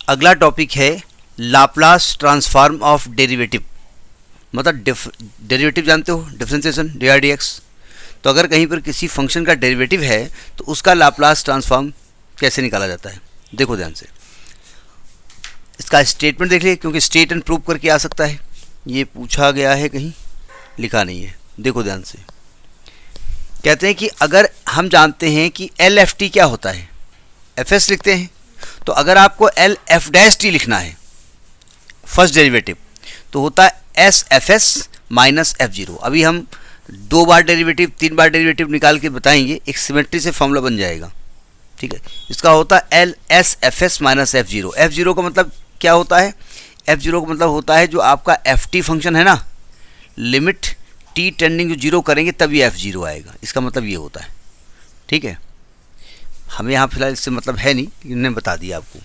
अगला टॉपिक है Laplace transform of derivative, मतलब डेरिवेटिव जानते हो, डिफरेंशिएशन dr/dx। तो अगर कहीं पर किसी फंक्शन का डेरिवेटिव है तो उसका लाप्लास ट्रांसफॉर्म कैसे निकाला जाता है। देखो ध्यान से, इसका स्टेटमेंट देख लिए, क्योंकि स्टेट एंड प्रूव करके आ सकता है, ये पूछा गया है, कहीं लिखा नहीं है। देखो ध्यान से, कहते हैं कि अगर हम जानते हैं कि LFT क्या होता है, FS लिखते हैं, तो अगर आपको LF' लिखना है फर्स्ट डेरिवेटिव तो होता है SFS माइनस F0। अभी हम 2 बार डेरिवेटिव 3 बार डेरिवेटिव निकाल के बताएंगे, एक सिमेट्री से फॉर्मूला बन जाएगा, ठीक है। इसका होता है LSFS माइनस F0। F0 का मतलब क्या होता है, F0 का मतलब होता है जो आपका FT फंक्शन है ना, लिमिट t टेंडिंग टू 0 करेंगे तब ये F0 आएगा, इसका मतलब ये होता है, ठीक है। हमें यहाँ फिलहाल इससे मतलब है नहीं, इन्होंने बता दिया आपको।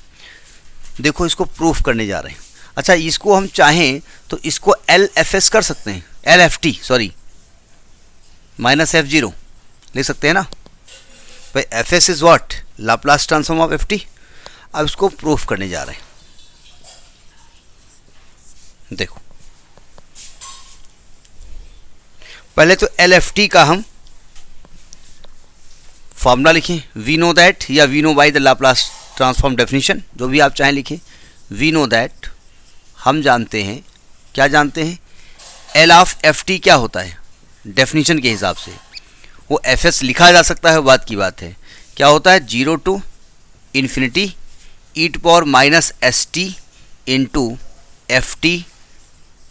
देखो इसको प्रूफ करने जा रहे हैं। अच्छा, इसको हम चाहें तो इसको LFS कर सकते हैं, LFT सॉरी माइनस F0 ले सकते हैं ना भाई। FS is what, Laplace transform of FT। अब इसको प्रूफ करने जा रहे हैं। देखो पहले तो LFT का हम फॉर्मूला लिखें, वी नो दैट, या we know by the Laplace transform definition, जो भी आप चाहें लिखें। वी नो दैट, हम जानते हैं, क्या जानते हैं, L ऑफ FT क्या होता है डेफिनेशन के हिसाब से, वो FS लिखा जा सकता है, बात की बात है। क्या होता है, 0 to infinity e⁻ ST into FT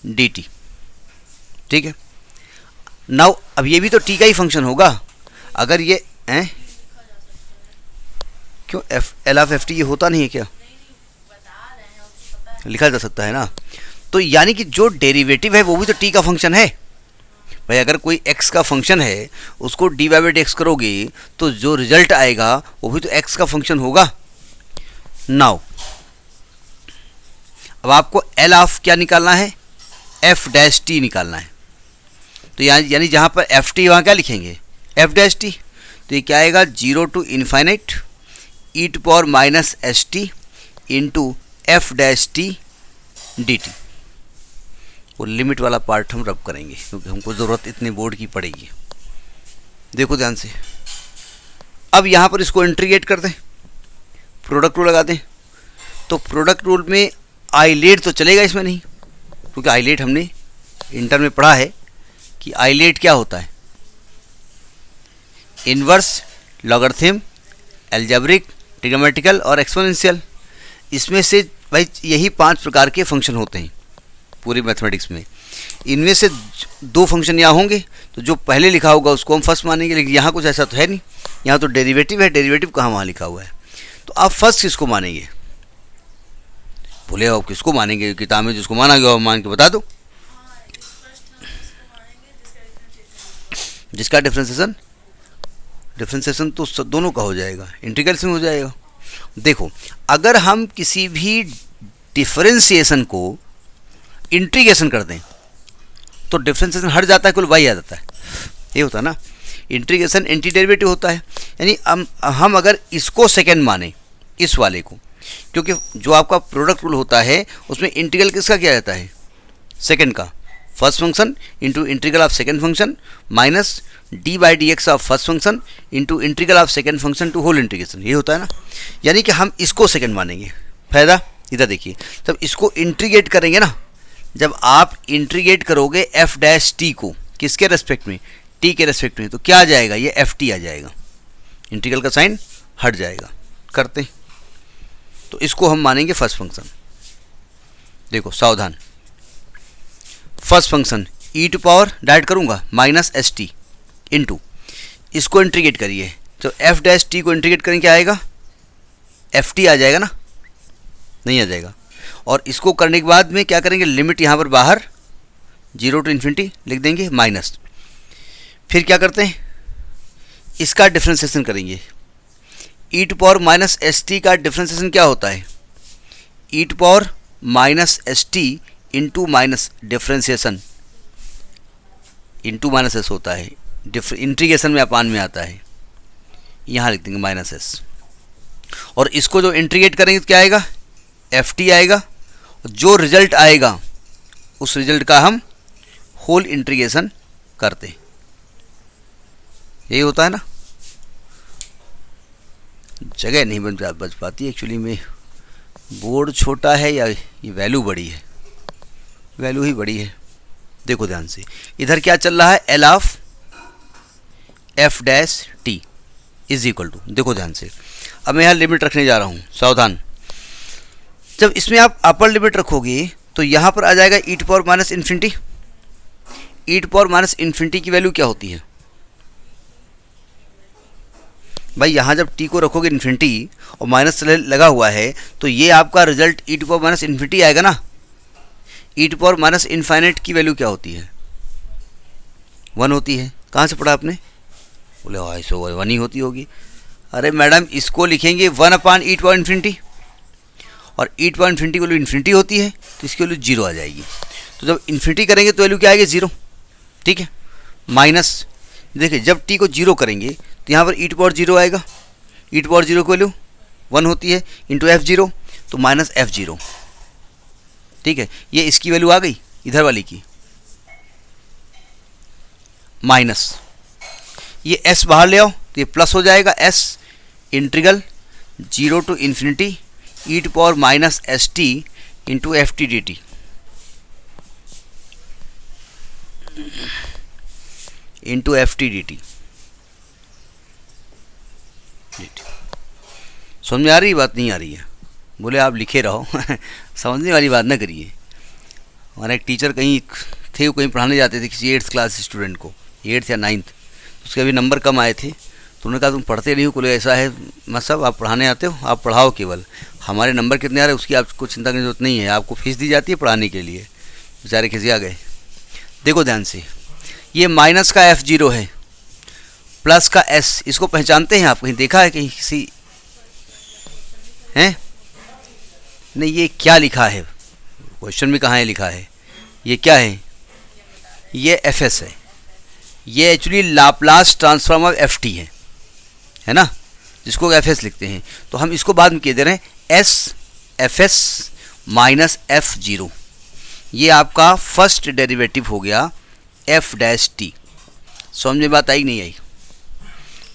dt, ठीक है। नाउ अब ये भी तो t का ही फंक्शन होगा। अगर ये क्यों L ऑफ FT ये होता नहीं है क्या, लिखा जा सकता है ना। तो यानी कि जो डेरिवेटिव है वो भी तो t का फंक्शन है भाई। अगर कोई x का फंक्शन है उसको dy/dx करोगे तो जो रिजल्ट आएगा वो भी तो x का फंक्शन होगा। नाउ अब आपको L ऑफ क्या निकालना है, F' निकालना है। तो यानी जहाँ पर FT वहाँ क्या लिखेंगे, F'। तो ये क्या आएगा, 0 to infinite e⁻ ST into F' dt। वो लिमिट वाला पार्ट हम रब करेंगे क्योंकि हमको ज़रूरत इतने बोर्ड की पड़ेगी। देखो ध्यान से, अब यहाँ पर इसको इंटीग्रेट कर दें, प्रोडक्ट रूल लगा दें। तो प्रोडक्ट रूल में आइलेट तो चलेगा इसमें नहीं, क्योंकि आइलेट हमने इंटर में पढ़ा है कि आइलेट क्या होता है, इन्वर्स, लॉगरिथम, अलजेब्रिक, ट्रिग्नोमेट्रिकल और एक्सपोनेंशियल। इसमें से भाई यही 5 प्रकार के फंक्शन होते हैं पूरी मैथमेटिक्स में। इनमें से 2 फंक्शन यहाँ होंगे, तो जो पहले लिखा होगा उसको हम फर्स्ट मानेंगे, लेकिन यहाँ कुछ ऐसा तो है नहीं, यहाँ तो डेरिवेटिव है, डेरिवेटिव कहाँ वहाँ लिखा हुआ है। तो आप फर्स्ट किसको मानेंगे, बोले आप किसको मानेंगे, किताब में जिसको माना गया मान के बता दो। जिसका डिफ्रेंसिएशन तो दोनों का हो जाएगा, इंटीग्रेशन हो जाएगा। देखो अगर हम किसी भी डिफरेंशिएशन को इंटीग्रेशन कर दें तो डिफरेंशिएशन हट जाता है, कुल y आ जाता है, ये होता है ना। इंटीग्रेशन एंटी डेरिवेटिव होता है, यानी हम अगर इसको सेकंड माने, इस वाले को, क्योंकि जो आपका प्रोडक्ट रूल होता है उसमें इंटीग्रल किसका किया जाता है, सेकंड का, first function into integral of second function minus d/dx of first function into integral of second function to whole integration, ये होता है ना। यानी कि हम इसको सेकंड मानेंगे। फायदा इधर देखिए, तब इसको इंटीग्रेट करेंगे ना, जब आप इंटीग्रेट करोगे F' को किसके रेस्पेक्ट में, t के रेस्पेक्ट में, तो क्या आ जाएगा, ये FT आ जाएगा, इंटीग्रल का साइन हट जाएगा। करते हैं तो इसको हम मानेंगे फर्स्ट फंक्शन। देखो सावधान, फर्स्ट फंक्शन e⁻ डायरेक्ट करूँगा माइनस ST इंटू, इसको इंटीग्रेट करिए तो F' को इंटीग्रेट करेंगे क्या आएगा, FT आ जाएगा ना, नहीं आ जाएगा। और इसको करने के बाद में क्या करेंगे, लिमिट यहाँ पर बाहर 0 टू इन्फिनिटी लिख देंगे माइनस। फिर क्या करते हैं, इसका डिफ्रेंसिएशन करेंगे। e⁻ ST का डिफ्रेंसिएशन क्या होता है, e⁻ ST into minus differentiation into minus S होता है, इंटीग्रेशन में अपान में आता है, यहाँ लिख देंगे माइनस एस। और इसको जो इंटीग्रेट करेंगे तो क्या आएगा, एफ टी आएगा, जो रिजल्ट आएगा उस रिजल्ट का हम होल इंटीग्रेशन करते हैं। यही होता है ना। जगह नहीं बच पाती एक्चुअली में, बोर्ड छोटा है या ये वैल्यू बड़ी है, वैल्यू ही बड़ी है। देखो ध्यान से, इधर क्या चल रहा है, L of F dash T is equal to, देखो ध्यान से, अब मैं यहाँ लिमिट रखने जा रहा हूँ, सावधान। जब इसमें आप अपर लिमिट रखोगे तो यहाँ पर आ जाएगा e to power minus infinity. E to power minus infinity की वैल्यू क्या होती है भाई, यहाँ जब टी को रखोगे इन्फिनिटी और माइनस लगा हुआ है तो ये आपका result E to power minus infinity आएगा ना। E to power minus infinite की वैल्यू क्या होती है, 1 होती है। कहाँ से पढ़ा आपने, बोले हाँ सो 1 ही होती होगी। अरे मैडम इसको लिखेंगे 1 अपान ई टू पावर इन्फिनिटी, और ई टू पावर इन्फिनिटी की वैल्यू इन्फिनिटी होती है तो इसकी वैल्यू 0 आ जाएगी। तो जब इन्फिनिटी करेंगे तो वैल्यू क्या आएगी, 0, ठीक है। माइनस, देखिए जब टी को 0 करेंगे तो यहाँ पर ई टू पावर 0 आएगा, ई टू पावर 0 की वैल्यू 1 होती है, इंटू एफ 0 तो माइनस एफ 0, ठीक है। ये इसकी वैल्यू आ गई इधर वाली की, माइनस ये s बाहर ले आओ तो ये प्लस हो जाएगा, s integral 0 to infinity E to power minus S T into F T D T, into F T D T. समझ में आ रही बात, नहीं आ रही है बोले आप लिखे रहो समझने वाली बात ना करिए। हमारा एक टीचर कहीं थे, वो कहीं पढ़ाने जाते थे किसी 8th क्लास स्टूडेंट को, 8th या 9th, उसके अभी नंबर कम आए थे, तो उन्होंने कहा तुम पढ़ते नहीं हो, बोले ऐसा है मैं सब आप पढ़ाने आते हो, आप पढ़ाओ केवल, हमारे नंबर कितने आ रहे हैं उसकी आपको चिंता करने की जरूरत नहीं है, आपको फीस दी जाती है पढ़ाने के लिए। बेचारे खिसिया गए। देखो ध्यान से, ये माइनस का F0 है, प्लस का S, इसको पहचानते हैं आप, कहीं देखा है कहीं किसी हैं? नहीं, ये क्या लिखा है क्वेश्चन में, कहाँ है लिखा है, ये क्या है, ये Fs है, ये actually Laplace transform of F T है ना, जिसको Fs लिखते हैं। तो हम इसको बाद में कह दे रहे हैं S Fs माइनस F0, ये आपका फर्स्ट डेरिवेटिव हो गया f डैश टी। समझ में बात आई नहीं आई,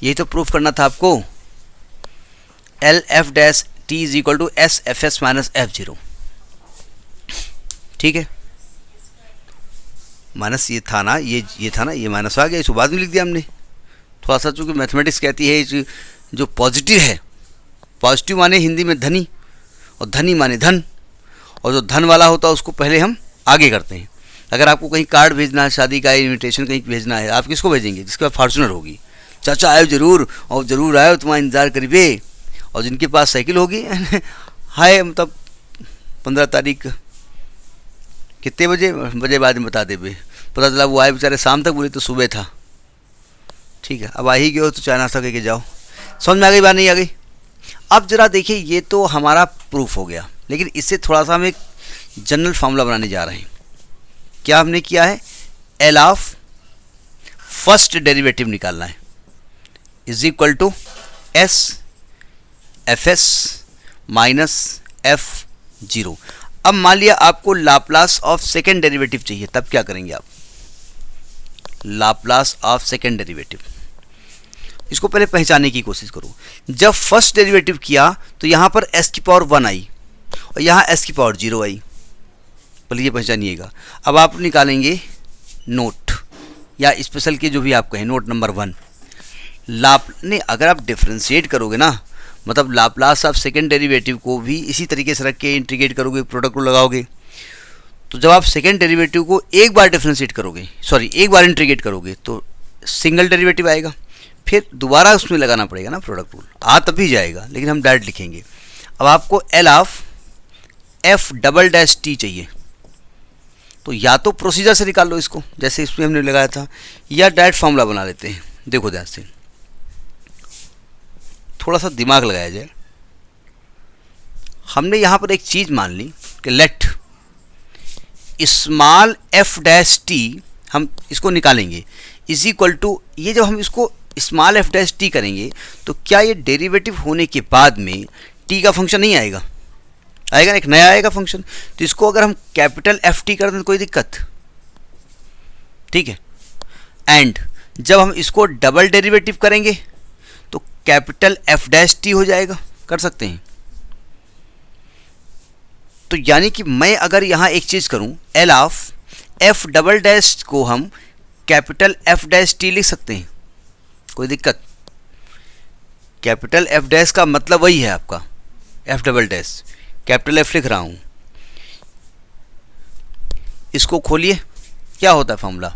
यही तो प्रूफ करना था आपको। L F dash T is equal to S F S minus F0, ठीक है। माइनस ये था ना, ये था ना, ये माइनस आ गया, इसको बाद में लिख दिया हमने। थोड़ा सा चूँकि मैथमेटिक्स कहती है जो पॉजिटिव है, पॉजिटिव माने हिंदी में धनी, और धनी माने धन, और जो धन वाला होता है उसको पहले हम आगे करते हैं। अगर आपको कहीं कार्ड भेजना है, शादी का इनविटेशन कहीं भेजना है, आप किसको भेजेंगे, जिसके पास फॉर्चुनर होगी, चाचा आयो जरूर, और ज़रूर आयो तुम्हारा इंतज़ार करिए। और जिनके पास साइकिल होगी हाय मतलब 15 तारीख कितने बजे बाद में बता दे बे, पता चला वो आए बेचारे शाम तक, बोले तो सुबह था, ठीक है। अब आ ही गए हो तो चाय नाश्ता करके जाओ। समझ में आ गई बात, नहीं आ गई? अब जरा देखिए, ये तो हमारा प्रूफ हो गया, लेकिन इससे थोड़ा सा हम एक जनरल फार्मूला बनाने जा रहे हैं। क्या हमने किया है, एल ऑफ फर्स्ट डेरिवेटिव निकालना है is equal to S F S minus F0। अब मान लिया आपको लाप्लास ऑफ सेकेंड डेरिवेटिव चाहिए, तब क्या करेंगे आप, लाप्लास ऑफ सेकेंड डेरिवेटिव, इसको पहले पहचानने की कोशिश करो। जब फर्स्ट डेरिवेटिव किया तो यहाँ पर s की पावर 1 आई और यहाँ s की पावर 0 आई, पहले ये पहचानिएगा। अब आप निकालेंगे नोट या स्पेशल के जो भी आप कहें, नोट नंबर 1 नहीं, अगर आप डिफ्रेंशिएट करोगे ना, मतलब लाप्लास ऑफ सेकेंड डेरिवेटिव को भी इसी तरीके से रख के इंटीग्रेट करोगे, प्रोडक्ट को लगाओगे, तो जब आप सेकेंड डेरिवेटिव को एक बार डिफ्रेंशिएट करोगे, सॉरी एक बार इंटीग्रेट करोगे तो सिंगल डेरिवेटिव आएगा, फिर दोबारा उसमें लगाना पड़ेगा ना प्रोडक्ट रूल, आ तभी जाएगा, लेकिन हम डायरेक्ट लिखेंगे। अब आपको L of F double dash T चाहिए, तो या तो प्रोसीजर से निकाल लो इसको जैसे इसमें हमने लगाया था, या डायरेक्ट फॉर्मूला बना लेते हैं। देखो ध्यान से, थोड़ा सा दिमाग लगाया जाए। हमने यहाँ पर एक चीज़ मान ली कि let small F dash T, हम इसको निकालेंगे, इज इक्वल टू, ये जब हम इसको स्मॉल एफ डैश टी करेंगे तो क्या ये डेरिवेटिव होने के बाद में टी का फंक्शन नहीं आएगा? आएगा ना, एक नया आएगा फंक्शन। तो इसको अगर हम कैपिटल एफ टी कर दें तो कोई दिक्कत, ठीक है। एंड जब हम इसको डबल डेरिवेटिव करेंगे तो कैपिटल एफ डैश टी हो जाएगा, कर सकते हैं। तो यानी कि मैं अगर यहाँ एक चीज़ करूँ, L of F double dash को हम कैपिटल एफ डैश टी लिख सकते हैं, कोई दिक्कत। कैपिटल एफ डैश का मतलब वही है आपका F double dash, capital F लिख रहा हूँ। इसको खोलिए, क्या होता है फॉर्मूला,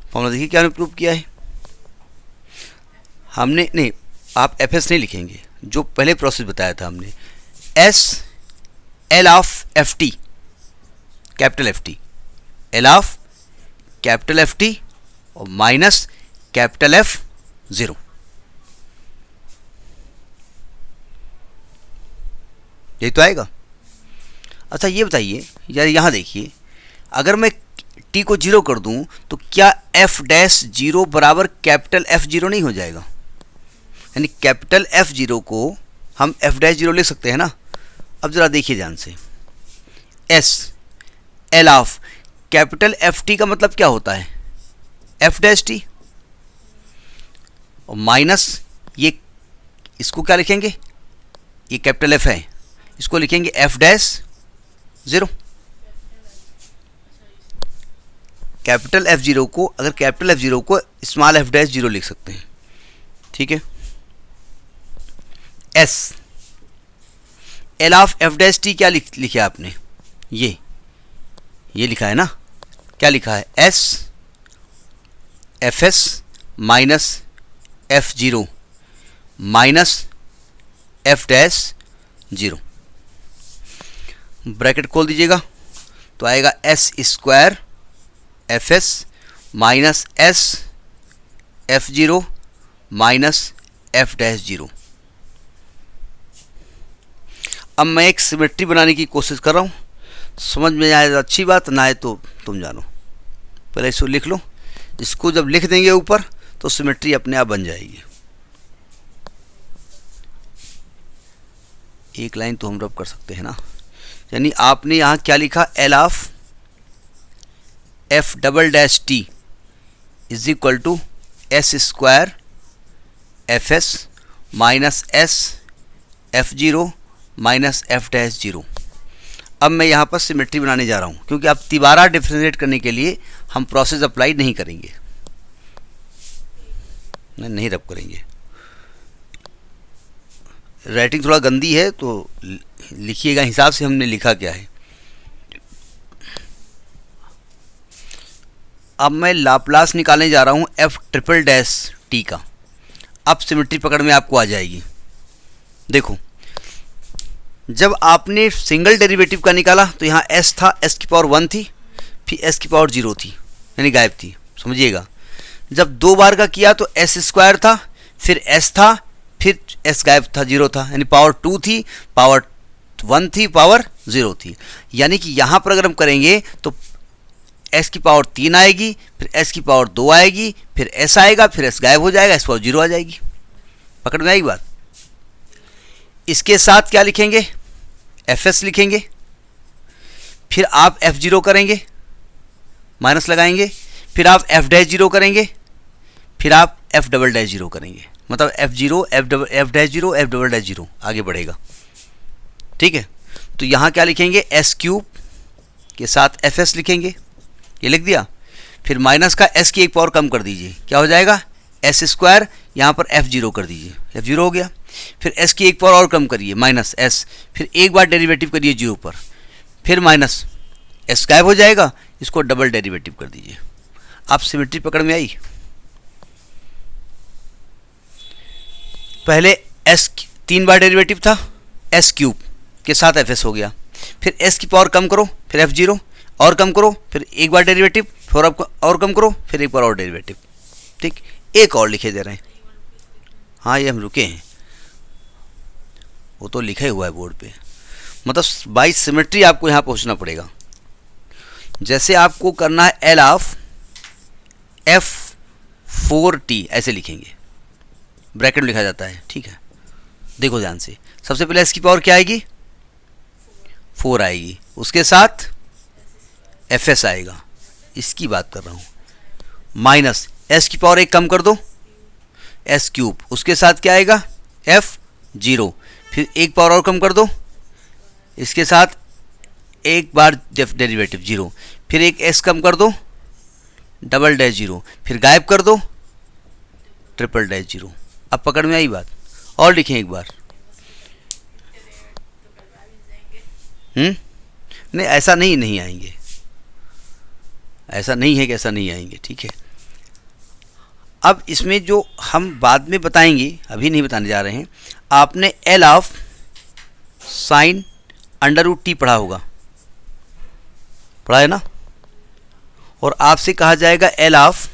फॉर्मूला देखिए क्या हमने प्रूव किया है हमने। नहीं, आप एफ एस नहीं लिखेंगे, जो पहले प्रोसेस बताया था हमने, S L of F T, capital F T, L of capital F T और माइनस कैपिटल एफ ज़ीरो। यही तो आएगा। अच्छा ये बताइए यार, यहाँ देखिए, अगर मैं टी को जीरो कर दूँ तो क्या एफ डैश जीरो बराबर कैपिटल एफ जीरो नहीं हो जाएगा? यानी कैपिटल एफ जीरो को हम एफ डैश जीरो लिख सकते हैं ना। अब ज़रा देखिए ध्यान से, S L of capital F T का मतलब क्या होता है, एफ डैश टी, और माइनस ये, इसको क्या लिखेंगे, ये कैपिटल एफ है, इसको लिखेंगे F dash zero. Capital F zero को, अगर कैपिटल एफ जीरो को स्मॉल एफ डैश जीरो लिख सकते हैं, ठीक है। S L of F dash T क्या लिखा आपने, ये लिखा है ना, क्या लिखा है, S F S minus F zero minus F dash zero, bracket खोल दीजिएगा तो आएगा S square F S minus S F zero minus F dash zero. अब मैं एक सिमेट्री बनाने की कोशिश कर रहा हूँ, समझ में आए तो अच्छी बात, ना आए तो तुम जानो। पहले इसको लिख लो, इसको जब लिख देंगे ऊपर तो सिमेट्री अपने आप बन जाएगी। एक लाइन तो हम रब कर सकते हैं ना, यानी आपने यहाँ क्या लिखा, L of F double dash T is equal to S square F S minus S F zero minus F dash zero. अब मैं यहाँ पर सिमेट्री बनाने जा रहा हूँ, क्योंकि अब तिबारा डिफरेंशिएट करने के लिए हम प्रोसेस अप्लाई नहीं करेंगे, नहीं रब करेंगे। राइटिंग थोड़ा गंदी है तो लिखिएगा हिसाब से हमने लिखा क्या है। अब मैं लाप्लास निकालने जा रहा हूँ एफ ट्रिपल डैश टी का। अब सिमेट्री पकड़ में आपको आ जाएगी। देखो, जब आपने सिंगल डेरिवेटिव का निकाला तो यहाँ एस था, एस की पावर वन थी, फिर एस की पावर जीरो थी, यानी गायब थी, समझिएगा। जब दो बार का किया तो एस स्क्वायर था, फिर एस था, फिर एस गायब था, जीरो था, यानी पावर टू थी, पावर वन थी, पावर ज़ीरो थी। यानी कि यहाँ पर अगर हम करेंगे तो एस की पावर तीन आएगी, फिर एस की पावर दो आएगी, फिर एस आएगा, फिर एस गायब हो जाएगा, एस पावर जीरो आ जाएगी। पकड़ में आएगी बात। इसके साथ क्या लिखेंगे, एफ एस लिखेंगे, फिर आप एफ जीरो करेंगे, माइनस लगाएंगे, फिर आप एफ डैश जीरो करेंगे, फिर आप एफ डबल डैश जीरो करेंगे, मतलब F zero F dash zero F double dash zero आगे बढ़ेगा, ठीक है। तो यहाँ क्या लिखेंगे, एस क्यूब के साथ एफ एस लिखेंगे, ये लिख दिया। फिर माइनस का एस की एक पावर कम कर दीजिए, क्या हो जाएगा, एस स्क्वायर, यहाँ पर एफ जीरो कर दीजिए, एफ जीरो हो गया। फिर एस की एक पावर और कम करिए, माइनस एस, फिर एक बार डेरिवेटिव करिए जीरो पर, फिर माइनस एस गायब हो जाएगा, इसको डबल डेरिवेटिव कर दीजिए। आप सिमेट्री पकड़ में आई। पहले एस तीन बार डेरिवेटिव था, एस क्यूब के साथ एफ एस हो गया, फिर एस की पावर कम करो, फिर एफ जीरो और कम करो, फिर एक बार डेरिवेटिव, फिर और कम करो, फिर एक बार और डेरिवेटिव, ठीक। एक और लिखे दे रहे हैं, हाँ ये हम रुके हैं, वो तो लिखा ही हुआ है बोर्ड पे। मतलब बाई सिमेट्री आपको यहाँ पहुँचना पड़ेगा। जैसे आपको करना है L of F four T, ऐसे लिखेंगे, ब्रैकेट में लिखा जाता है, ठीक है। देखो ध्यान से, सबसे पहले एस की पावर क्या आएगी, 4 आएगी, उसके साथ एफ एस आएगा, इसकी बात कर रहा हूँ। माइनस एस की पावर 1 कम कर दो, एस क्यूब, उसके साथ क्या आएगा एफ 0, फिर एक पावर और कम कर दो, इसके साथ एक बार डेरिवेटिव 0, फिर एक एस कम कर दो, डबल डैश 0, फिर गायब कर दो, ट्रिपल डैश 0। अब पकड़ में आई बात? और लिखें एक बार। नहीं ऐसा नहीं आएंगे, ऐसा नहीं है कि ऐसा नहीं आएंगे, ठीक है। अब इसमें जो हम बाद में बताएंगे, अभी नहीं बताने जा रहे हैं। आपने L of sine under root T पढ़ा होगा, पढ़ा है ना? और आपसे कहा जाएगा L of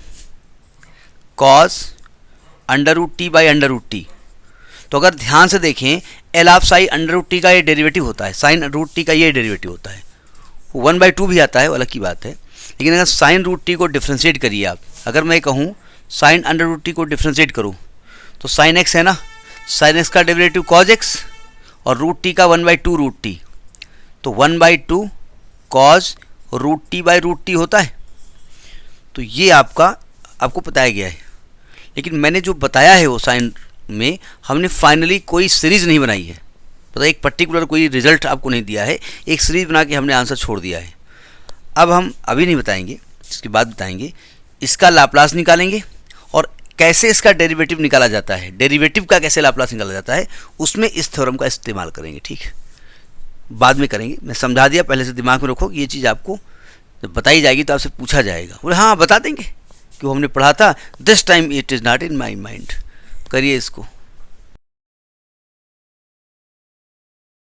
cos under root T by under root T. तो अगर ध्यान से देखें, L of sine under root T का ये डेरिवेटिव होता है, साइन रूट टी का ये डेरिवेटिव होता है। 1/2 भी आता है, वो अलग की बात है। लेकिन अगर साइन रूट टी को डिफ्रेंशिएट करिए आप, अगर मैं कहूँ साइन अंडर रूट टी को डिफ्रेंशिएट करूँ तो साइन एक्स है ना, साइन एक्स का डेरिवेटिव कॉज एक्स, और रूट टी का 1/2 रूट टी, तो 1/2 cos root T by root T होता है। तो ये आपको बताया गया है। लेकिन मैंने जो बताया है वो साइन में हमने फाइनली कोई सीरीज़ नहीं बनाई है, पता, एक पर्टिकुलर कोई रिजल्ट आपको नहीं दिया है, एक सीरीज़ बना के हमने आंसर छोड़ दिया है। अब हम अभी नहीं बताएंगे, इसके बाद बताएंगे। इसका लाप्लास निकालेंगे और कैसे इसका डेरिवेटिव निकाला जाता है, डेरिवेटिव का कैसे लाप्लास निकाला जाता है, उसमें इस थ्योरम का इस्तेमाल करेंगे, ठीक है। बाद में करेंगे, मैं समझा दिया, पहले से दिमाग में रखो कि ये चीज़ आपको जब बताई जाएगी तो आपसे पूछा जाएगा, बोले हाँ बता देंगे कि वो हमने पढ़ा था, this time it is not in my mind. करिए इसको।